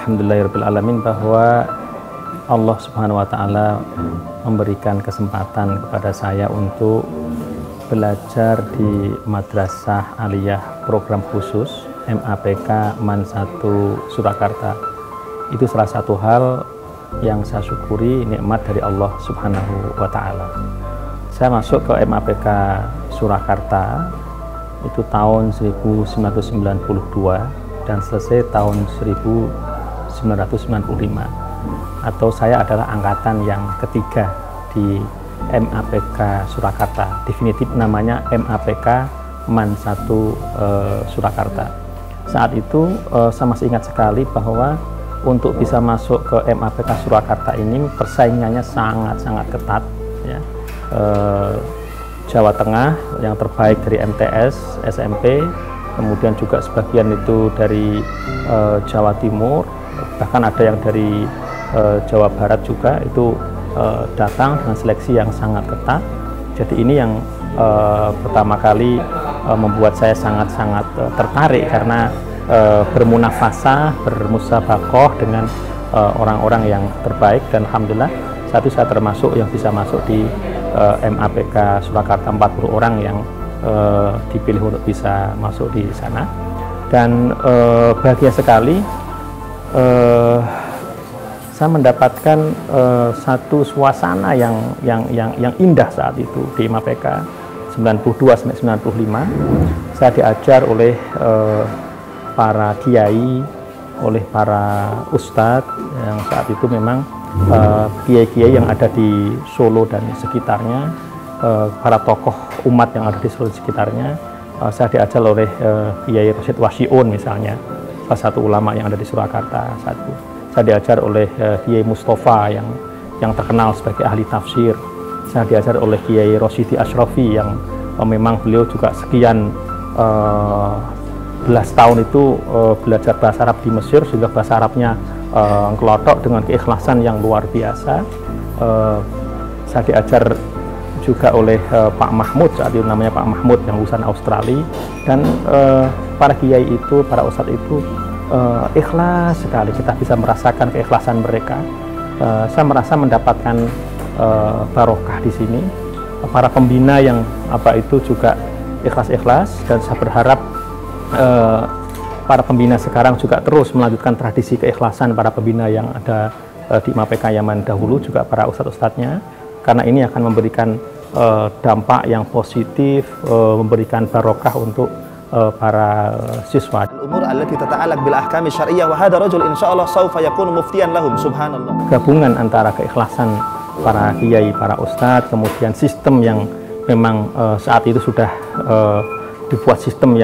Alhamdulillahirrahmanirrahim bahwa Allah Subhanahu wa Ta'ala memberikan kesempatan kepada saya untuk belajar di Madrasah Aliyah program khusus MAPK MAN 1 Surakarta. Itu salah satu hal yang saya syukuri, nikmat dari Allah Subhanahu wa Ta'ala. Saya masuk ke MAPK Surakarta itu tahun 1992 dan selesai tahun 1995, atau saya adalah angkatan yang ketiga di MAPK Surakarta. Definitif namanya MAPK MAN 1 Surakarta. Saat itu saya masih ingat sekali bahwa untuk bisa masuk ke MAPK Surakarta ini persaingannya sangat-sangat ketat ya. Jawa Tengah yang terbaik dari MTS, SMP, kemudian juga sebagian itu dari Jawa Timur, bahkan ada yang dari Jawa Barat juga itu datang dengan seleksi yang sangat ketat. Jadi ini yang pertama kali membuat saya sangat-sangat tertarik karena bermunafasah, bermusabakoh dengan orang-orang yang terbaik, dan alhamdulillah satu saya termasuk yang bisa masuk di MAPK Surakarta, 40 orang yang dipilih untuk bisa masuk di sana. Dan bahagia sekali saya mendapatkan satu suasana yang indah saat itu di MAPK 92 sampai 95. Saya diajar oleh para kiai, oleh para ustadz yang saat itu memang kiai-kiai yang ada di Solo dan sekitarnya, para tokoh umat yang ada di Solo dan sekitarnya. Saya diajar oleh Kiai Rosyid Wasyiun misalnya, salah satu ulama yang ada di Surakarta saat itu. Saya diajar oleh Kiai Mustafa yang terkenal sebagai ahli tafsir. Saya diajar oleh Kiai Rosyidi Asyrafi yang memang beliau juga sekian belas tahun itu belajar bahasa Arab di Mesir, sehingga bahasa Arabnya ngelotok dengan keikhlasan yang luar biasa. Saya diajar juga oleh Pak Mahmud, saat itu namanya Pak Mahmud, yang lulusan Australia. Dan para kiai itu, para ustadz itu ikhlas sekali, kita bisa merasakan keikhlasan mereka. Saya merasa mendapatkan barokah di sini. Para pembina yang itu juga ikhlas-ikhlas, dan saya berharap para pembina sekarang juga terus melanjutkan tradisi keikhlasan para pembina yang ada di MAPK Yaman dahulu, juga para ustadz-ustadznya, karena ini akan memberikan dampak yang positif, memberikan barokah untuk para siswa. Umur allati tata'allaq bil ahkami syar'iyyah wa hadha rajul insyaallah sawfa yakunu muftiyan lahum, subhanallah. Gabungan antara keikhlasan para kiai, para ustadz, kemudian sistem yang memang saat itu sudah dibuat sistem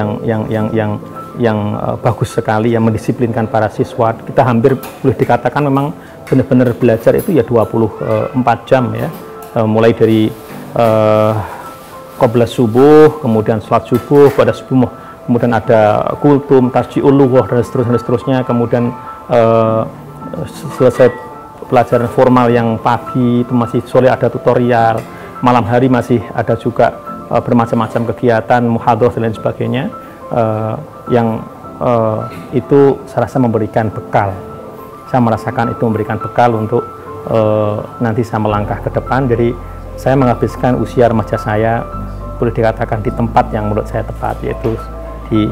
yang bagus sekali, yang mendisiplinkan para siswa. Kita hampir boleh dikatakan memang benar-benar belajar itu ya 24 jam ya, mulai dari qabla subuh, kemudian sholat subuh, pada subuh kemudian ada kultum, tasji'ul lughah, dan seterusnya, kemudian selesai pelajaran formal yang pagi itu masih sore ada tutorial, malam hari masih ada juga bermacam-macam kegiatan, muhadharah dan lain sebagainya, yang itu saya rasa memberikan bekal. Saya merasakan itu memberikan bekal untuk nanti saya melangkah ke depan. Jadi saya menghabiskan usia remaja saya boleh dikatakan di tempat yang menurut saya tepat, yaitu di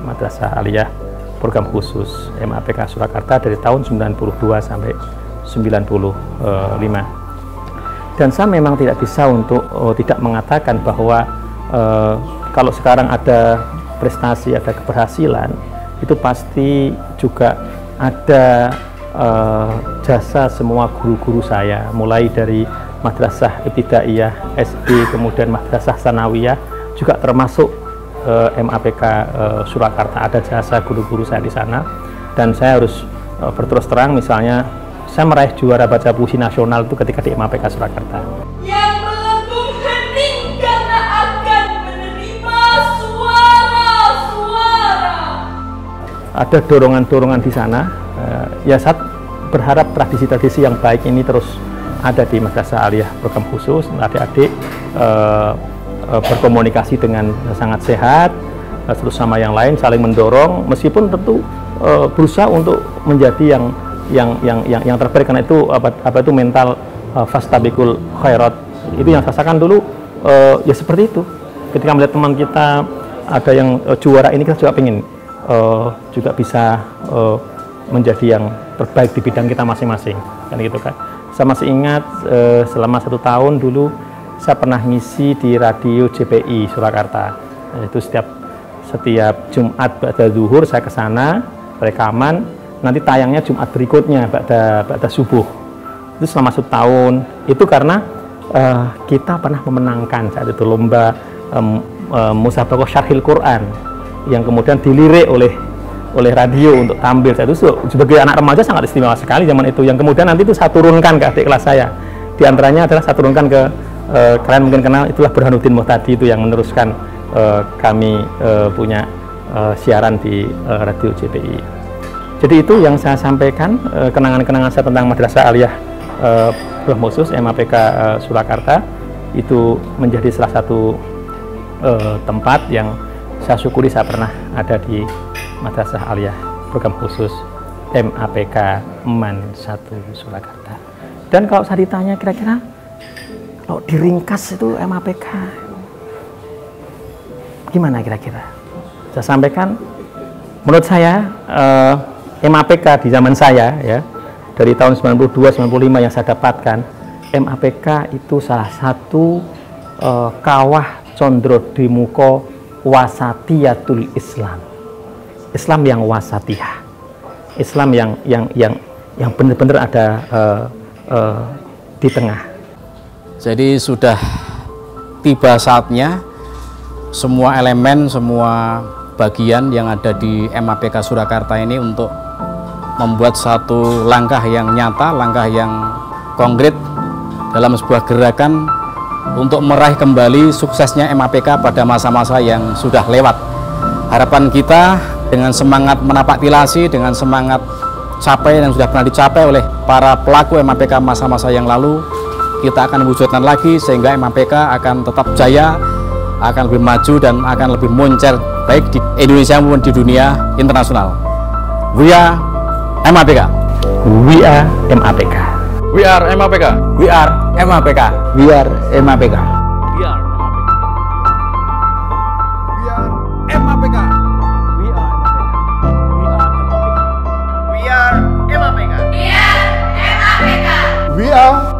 Madrasah Aliyah program khusus MAPK Surakarta dari tahun 92 sampai 95. Dan saya memang tidak bisa untuk tidak mengatakan bahwa kalau sekarang ada prestasi, ada keberhasilan, itu pasti juga ada jasa semua guru-guru saya, mulai dari Madrasah Ibtidaiyah, SD, kemudian Madrasah Sanawiyah, juga termasuk MAPK Surakarta, ada jasa guru-guru saya di sana. Dan saya harus berterus terang, misalnya saya meraih juara baca puisi nasional itu ketika di MAPK Surakarta. Yang melengkung hening karena akan menerima suara-suara. Ada dorongan-dorongan di sana. Ya, saya berharap tradisi-tradisi yang baik ini terus ada di Madrasah Aliyah program khusus. Adik-adik berkomunikasi dengan sangat sehat, terus sama yang lain, saling mendorong, meskipun tentu berusaha untuk menjadi yang terbaik, karena itu apa itu mental fastabiqul khairat. Itu yang saya rasakan dulu, ya seperti itu. Ketika melihat teman kita ada yang juara ini, kita juga pengen juga bisa menjadi yang terbaik di bidang kita masing-masing, kan gitu kan. Saya masih ingat selama 1 tahun dulu saya pernah ngisi di radio JPI Surakarta. Itu setiap Jumat ba'da zuhur saya ke sana rekaman, nanti tayangnya Jumat berikutnya ba'da subuh. Itu selama 1 tahun. Itu karena kita pernah memenangkan saat itu lomba musabaqah syarhil Quran yang kemudian dilirik oleh radio untuk tampil. Saya itu sebagai anak remaja sangat istimewa sekali zaman itu, yang kemudian nanti itu saya turunkan ke adik kelas saya. Di antaranya adalah saya turunkan ke kalian mungkin kenal, itulah Burhanuddin Muhtadi, itu yang meneruskan kami punya siaran di radio JPI. Jadi itu yang saya sampaikan, kenangan-kenangan saya tentang Madrasah Aliyah Khusus MAPK Surakarta. Itu menjadi salah satu tempat yang saya syukuri saya pernah ada di Madrasah Aliyah Program Khusus MAPK MAN 1 Surakarta. Dan kalau saya ditanya kira-kira kalau diringkas itu MAPK gimana kira-kira? Saya sampaikan, menurut saya MAPK di zaman saya ya, dari tahun 92-95 yang saya dapatkan, MAPK itu salah satu kawah condro dimuko wasatiyatul Islam. Islam yang wasatiyah, Islam yang benar-benar ada di tengah. Jadi sudah tiba saatnya semua elemen, semua bagian yang ada di MAPK Surakarta ini untuk membuat satu langkah yang nyata, langkah yang konkret dalam sebuah gerakan untuk meraih kembali suksesnya MAPK pada masa-masa yang sudah lewat. Harapan kita dengan semangat menapaktilasi, dengan semangat capai yang sudah pernah dicapai oleh para pelaku MAPK masa-masa yang lalu, kita akan wujudkan lagi sehingga MAPK akan tetap jaya, akan lebih maju dan akan lebih moncer baik di Indonesia maupun di dunia internasional. We are MAPK. We are MAPK. We are MAPK. We are MAPK. We are MAPK. We are MAPK. We are MAPK. We are MAPK. We are